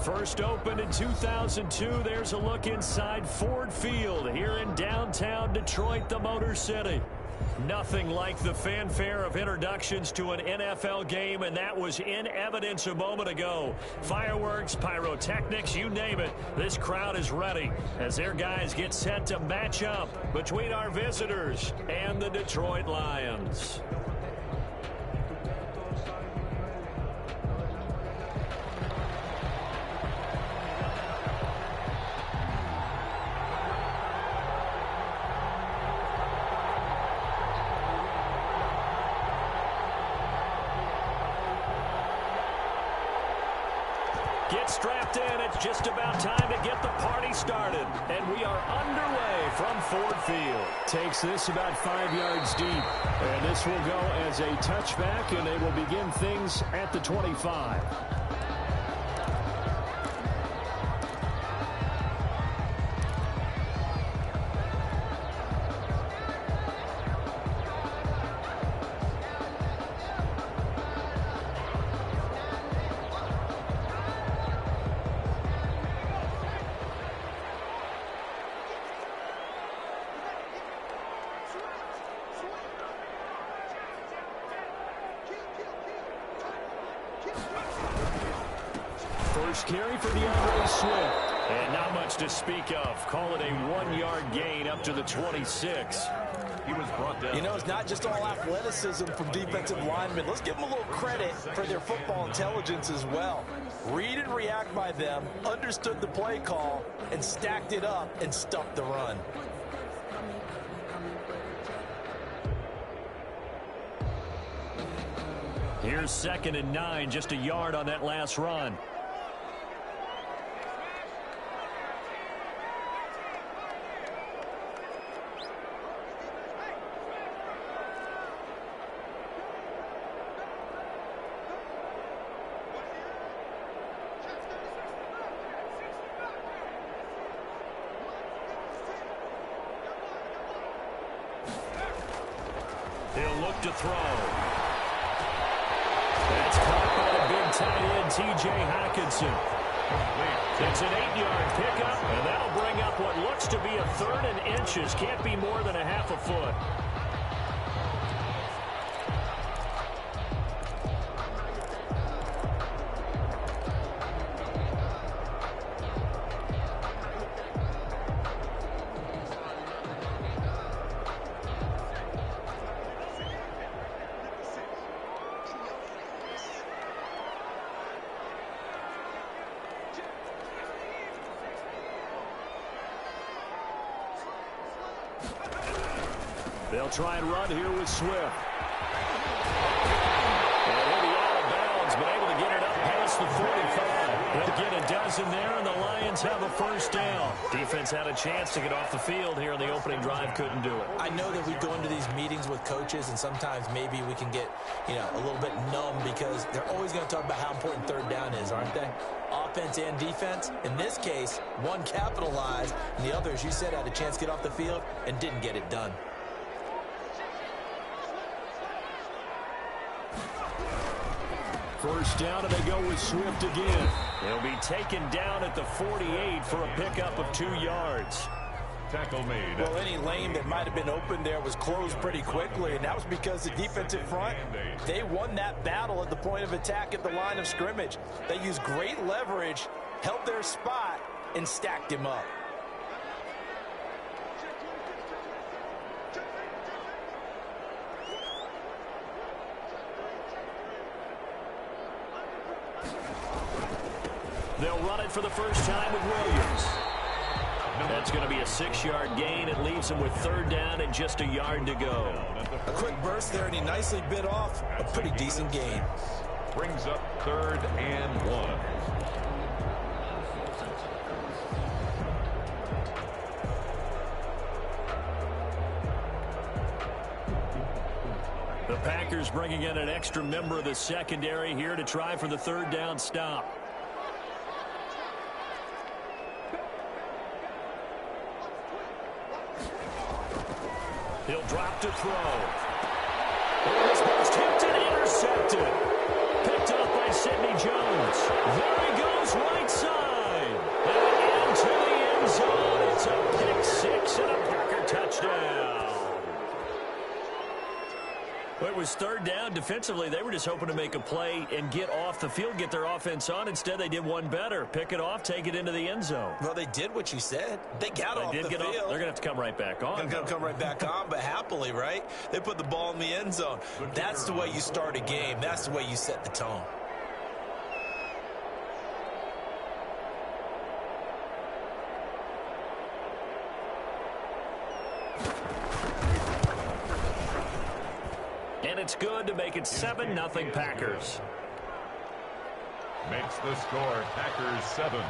First opened in 2002, there's a look inside Ford Field here in downtown Detroit, the Motor City. Nothing like the fanfare of introductions to an NFL game, and that was in evidence a moment ago. Fireworks, pyrotechnics, you name it. This crowd is ready as their guys get set to match up between our visitors and the Detroit Lions. Get strapped in. It's just about time to get the party started. And we are underway from Ford Field. Takes this about 5 yards deep. And this will go as a touchback, and they will begin things at the 25. First carry for DeAndre Swift. And not much to speak of. Call it a 1-yard gain up to the 26. He was brought down. You know, it's not just all athleticism from defensive linemen. Let's give them a little credit for their football intelligence as well. Read and react by them, understood the play call, and stacked it up and stuffed the run. Here's 2nd and 9, just a yard on that last run. He'll look to throw. That's caught by the big tight end, T.J. Hockenson. It's an 8-yard pickup, and that'll bring up what looks to be a 3rd and inches. Can't be more than a half a foot. They'll try and run here with Swift. And he'll be out of bounds, but able to get it up past the 45. He'll get a dozen there, and the Lions have a first down. Defense had a chance to get off the field here in the opening drive, couldn't do it. I know that we go into these meetings with coaches, and sometimes maybe we can get, a little bit numb because they're always going to talk about how important 3rd down is, aren't they? Offense and defense. In this case, one capitalized, and the other, as you said, had a chance to get off the field and didn't get it done. First down, and they go with Swift again. He'll be taken down at the 48 for a pickup of 2 yards. Tackle made. Well, any lane that might have been open there was closed pretty quickly, and that was because the defensive front, they won that battle at the point of attack at the line of scrimmage. They used great leverage, held their spot, and stacked him up. They'll run it for the first time with Williams. That's going to be a 6-yard gain. It leaves them with 3rd down and just a yard to go. A quick burst there, and he nicely bit off a pretty decent gain. Brings up 3rd and 1. The Packers bringing in an extra member of the secondary here to try for the 3rd down stop. He'll drop to throw. This ball's tipped and intercepted. Picked up by Sidney Jones. There he goes goes right side. And into the end zone. It's a pick six and a Packer touchdown. It was third down. Defensively, they were just hoping to make a play and get off the field, get their offense on. Instead, they did one better. Pick it off, take it into the end zone. Well, they did what you said. They got off the field. They're going to have to come right back on. They're going to come right back on, but happily, right? They put the ball in the end zone. That's the way you start a game. That's the way you set the tone. And it's good to make it 7-0 Packers. Makes the score Packers 7,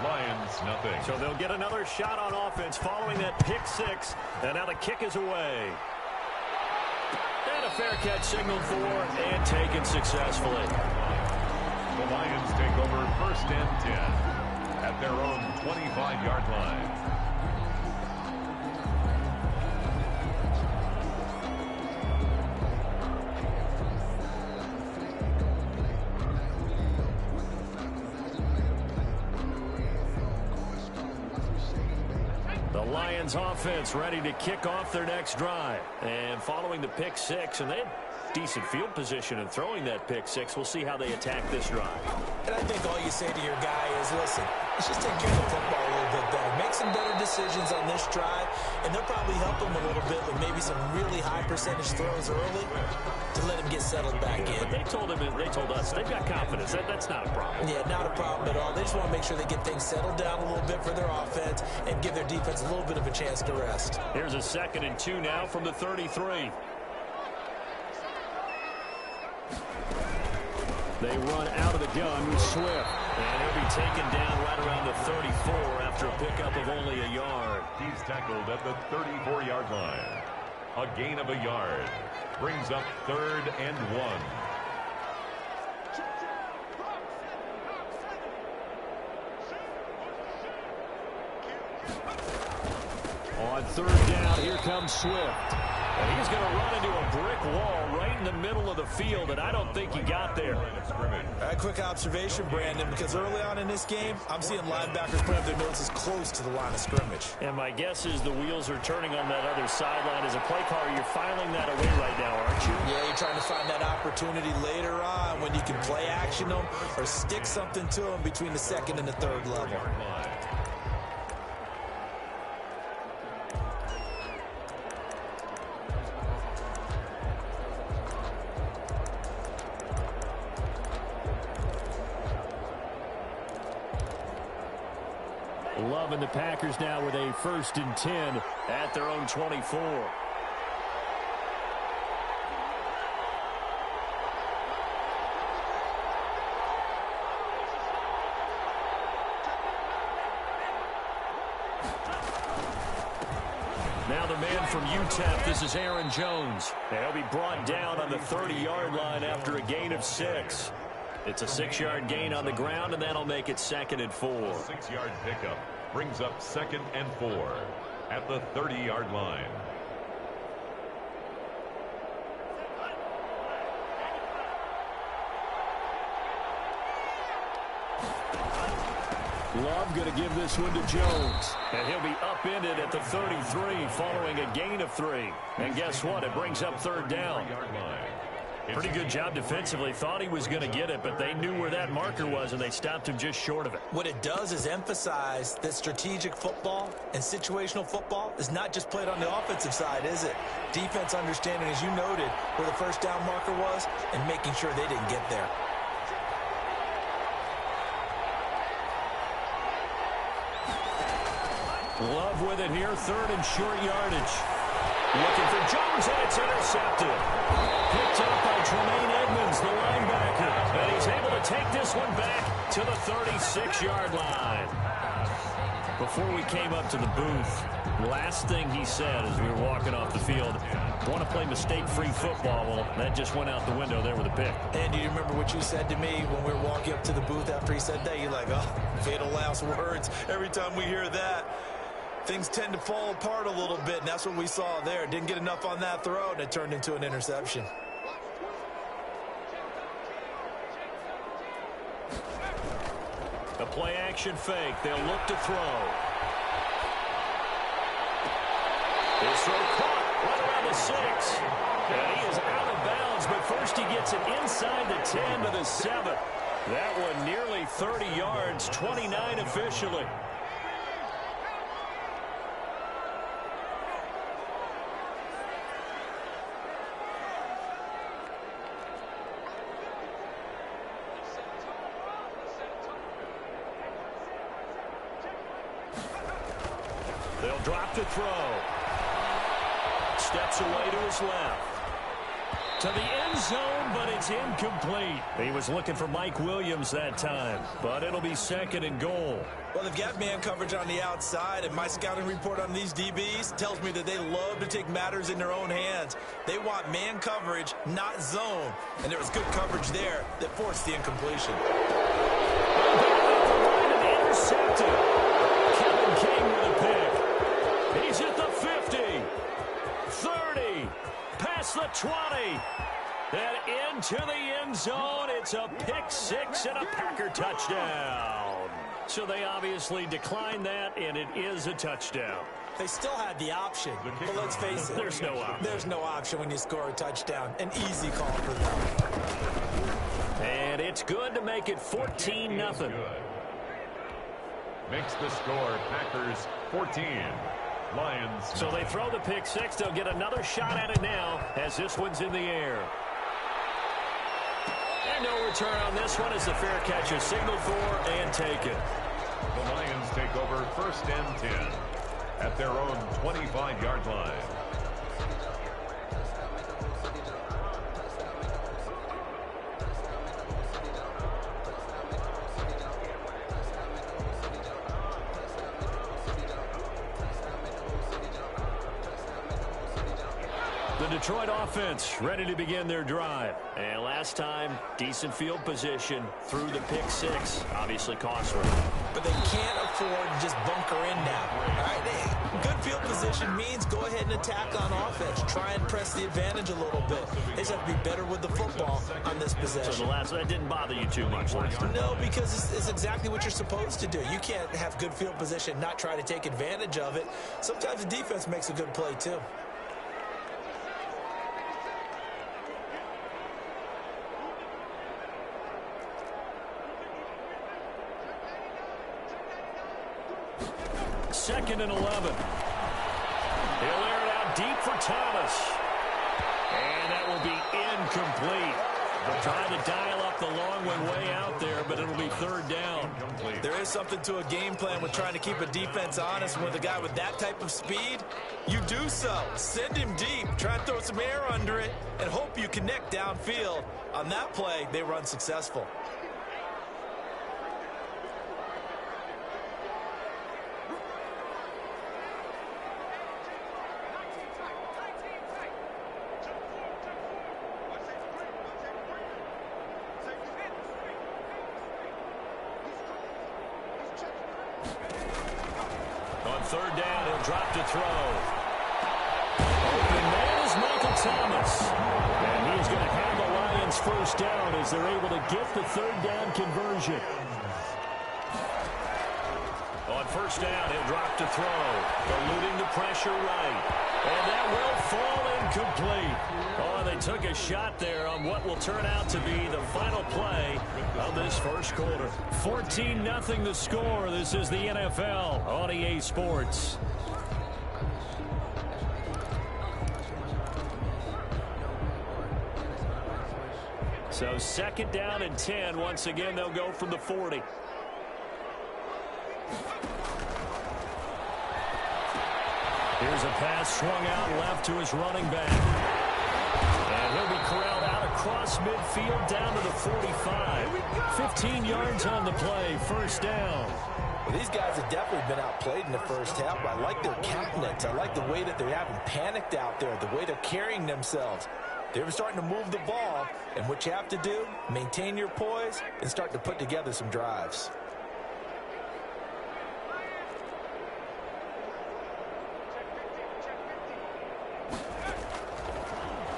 Lions nothing. So they'll get another shot on offense following that pick six. And now the kick is away. And a fair catch signaled for and taken successfully. The Lions take over 1st and 10 at their own 25-yard line. Lions offense ready to kick off their next drive. And following the pick six, and they had decent field position in throwing that pick six. We'll see how they attack this drive. And I think all you say to your guy is, listen, let's just take care of the football a little bit better. Make some better decisions on this drive, and they'll probably help him a little bit with maybe some really high percentage throws early to let him get settled back in. But they told us, they've got confidence. That's not a problem. Yeah, not a problem at all. They just want to make sure they get things settled down a little bit for their offense and give their defense a little bit of a chance to rest. Here's a 2nd and 2 now from the 33. They run out of the gun with Swift. And he'll be taken down right around the 34 after a pickup of only a yard. He's tackled at the 34-yard line. A gain of a yard. Brings up 3rd and 1. On 3rd down, here comes Swift. And he's going to run into a brick wall right in the middle of the field, and I don't think he got there. A quick observation, Brandon, because early on in this game, I'm seeing linebackers put up their noses close to the line of scrimmage. And my guess is the wheels are turning on that other sideline. As a play caller, you're filing that away right now, aren't you? Yeah, you're trying to find that opportunity later on when you can play action them or stick something to them between the 2nd and the 3rd level. Loving the Packers now with a 1st and 10 at their own 24. Now the man from UTEP, this is Aaron Jones. He'll be brought down on the 30-yard line after a gain of 6. It's a 6-yard gain on the ground, and that'll make it 2nd and 4. 6-yard pickup brings up 2nd and 4 at the 30-yard line. Love going to give this one to Jones. And he'll be upended at the 33 following a gain of 3. And guess what? It brings up 3rd down. Pretty good job defensively. Thought he was going to get it, but they knew where that marker was, and they stopped him just short of it. What it does is emphasize that strategic football and situational football is not just played on the offensive side, is it? Defense understanding, as you noted, where the 1st down marker was and making sure they didn't get there. Love with it here, 3rd and short yardage. Looking for Jones, and it's intercepted. Picked up by Tremaine Edmonds, the linebacker. And he's able to take this one back to the 36-yard line. Before we came up to the booth, last thing he said as we were walking off the field, want to play mistake-free football. Well, that just went out the window there with a pick. And do you remember what you said to me when we were walking up to the booth after he said that? You're like, oh, fatal last words. Every time we hear that, things tend to fall apart a little bit, and that's what we saw there. Didn't get enough on that throw, and it turned into an interception. A play-action fake. They'll look to throw. This throw caught right around the 6. And he is out of bounds, but first he gets it inside the 10 to the 7. That one nearly 30 yards, 29 officially. They'll drop to throw. Steps away to his left. To the end zone, but it's incomplete. He was looking for Mike Williams that time, but it'll be second and goal. Well, they've got man coverage on the outside, and my scouting report on these DBs tells me that they love to take matters in their own hands. They want man coverage, not zone. And there was good coverage there that forced the incompletion. Intercepted. Kevin King with a pick. He's at the 50. 30. Past the 20. And into the end zone. It's a pick six and a Packer touchdown. So they obviously declined that, and it is a touchdown. They still had the option, but let's face it. There's no option. There's no option when you score a touchdown. An easy call for them. And it's good to make it 14-0. Makes the score Packers 14. Lions. So they throw the pick six. They'll get another shot at it now as this one's in the air. And no return on this one as the fair catch is signaled for and taken. The Lions take over 1st and 10 at their own 25-yard line. The Detroit offense ready to begin their drive. And last time, decent field position through the pick six. Obviously costly. But they can't afford to just bunker in now. All right, good field position means go ahead and attack on offense. Try and press the advantage a little bit. They just have to be better with the football on this possession. So the last that didn't bother you too much last time? No, because it's exactly what you're supposed to do. You can't have good field position, not try to take advantage of it. Sometimes the defense makes a good play too. Second and 11. He'll air it out deep for Thomas. And that will be incomplete. Trying to dial up the long one way out there, but it'll be third down. There is something to a game plan with trying to keep a defense honest. With a guy with that type of speed, you do so. Send him deep. Try and throw some air under it and hope you connect downfield. On that play, they were unsuccessful. Third down, he'll drop to throw. Open man is Michael Thomas. And he's going to have the Lions first down as they're able to get the third down conversion. On first down, he'll drop to throw. Eluding the pressure right. And that will fall incomplete. Oh, they took a shot there on what will turn out to be the final play of this first quarter. 14-0 the score. This is the NFL on EA Sports. So second down and 10. Once again, they'll go from the 40. Here's a pass swung out left to his running back. And he'll be corralled out across midfield down to the 45. 15 yards on the play, first down. Well, these guys have definitely been outplayed in the first half. I like their countenance. I like the way that they haven't panicked out there, the way they're carrying themselves. They're starting to move the ball, and what you have to do, maintain your poise and start to put together some drives.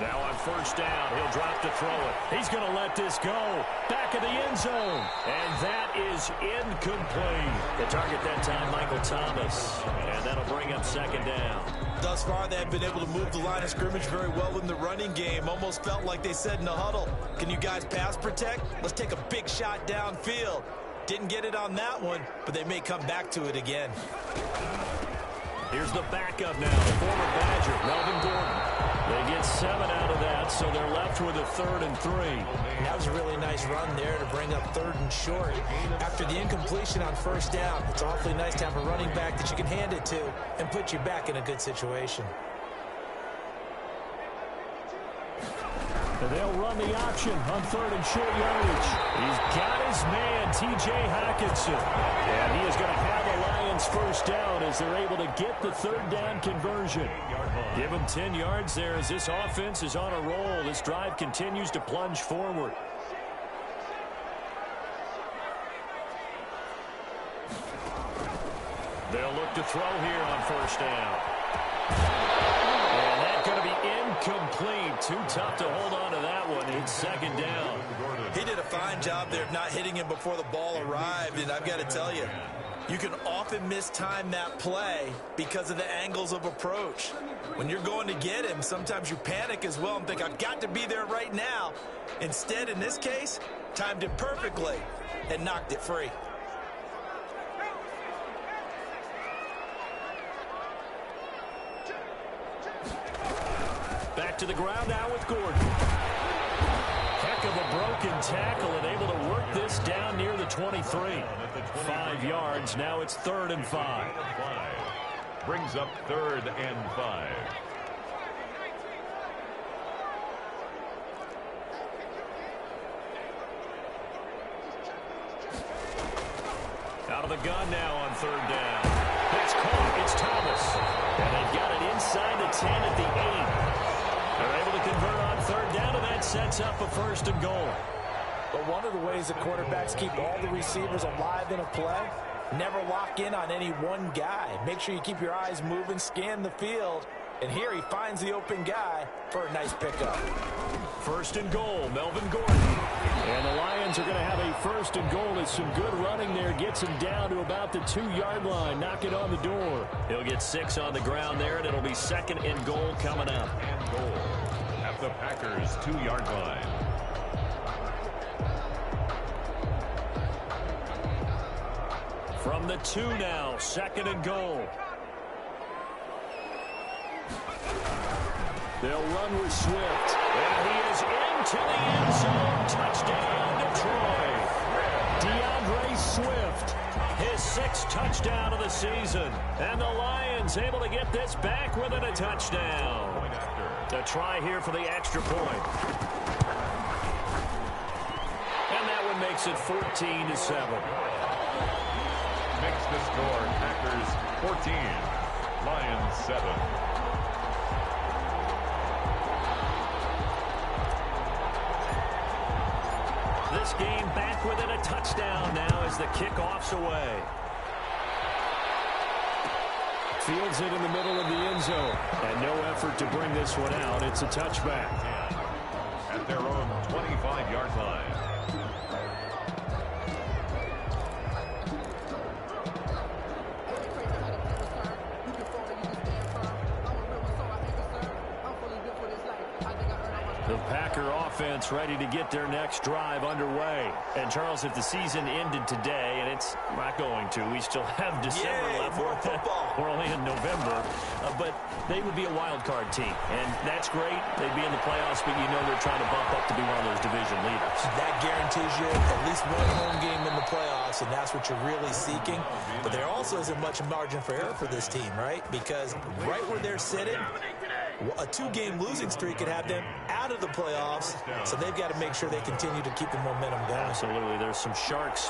Now on first down. He'll drop to throw it. He's going to let this go. Back of the end zone. And that is incomplete. The target that time, Michael Thomas. And that'll bring up second down. Thus far, they have been able to move the line of scrimmage very well in the running game. Almost felt like they said in the huddle, can you guys pass protect? Let's take a big shot downfield. Didn't get it on that one, but they may come back to it again. Here's the backup now, the former Badger, Melvin Gordon. They get 7 out of that, so they're left with a 3rd and 3. That was a really nice run there to bring up 3rd and short. After the incompletion on first down, it's awfully nice to have a running back that you can hand it to and put you back in a good situation. And they'll run the option on 3rd and short yardage. He's got his man, T.J. Hockenson. And he is going to have the Lions first down as they're able to get the 3rd down conversion. Give him 10 yards there as this offense is on a roll. This drive continues to plunge forward. They'll look to throw here on first down. And that's going to be incomplete. Too tough to hold on to that one. It's second down. He did a fine job there of not hitting him before the ball arrived, and I've got to tell you, you can often mistime that play because of the angles of approach. When you're going to get him, sometimes you panic as well and think, I've got to be there right now. Instead, in this case, timed it perfectly and knocked it free. Back to the ground now with Gordon. Heck of a broken tackle and able to work this down near the 23. 5 yards. Now it's 3rd and 5. Brings up 3rd and 5. Out of the gun now on 3rd down. It's caught. It's Thomas. And they've got it inside the 10 at the 8. They're able to convert on 3rd down, and that sets up a 1st and goal. But one of the ways that quarterbacks keep all the receivers alive in a play, never lock in on any one guy. Make sure you keep your eyes moving, scan the field. And here he finds the open guy for a nice pickup. 1st and goal, Melvin Gordon. And the Lions are going to have a 1st and goal as some good running there gets him down to about the 2-yard line. Knock it on the door. He'll get 6 on the ground there, and it'll be 2nd and goal coming up. And goal at the Packers' 2-yard line. From the 2 now, 2nd and goal. They'll run with Swift. And he is into the end zone. Touchdown, Detroit. DeAndre Swift, his 6th touchdown of the season. And the Lions able to get this back within a touchdown. The try here for the extra point. And that one makes it 14-7. Makes the score Packers 14, Lions 7. This game back within a touchdown now as the kickoff's away. Fields it in the middle of the end zone. And no effort to bring this one out. It's a touchback. At their own 25-yard line. The Packer offense ready to get their next drive underway. And, Charles, if the season ended today, and it's not going to, we still have December left. More football. We're only in November. But they would be a wild card team. And that's great. They'd be in the playoffs, but you know they're trying to bump up to be one of those division leaders. That guarantees you at least one home game in the playoffs, and that's what you're really seeking. But there also isn't much margin for error for this team, right? Because right where they're sitting, a 2-game losing streak could have them out of the playoffs, so they've got to make sure they continue to keep the momentum going. Absolutely. There's some sharks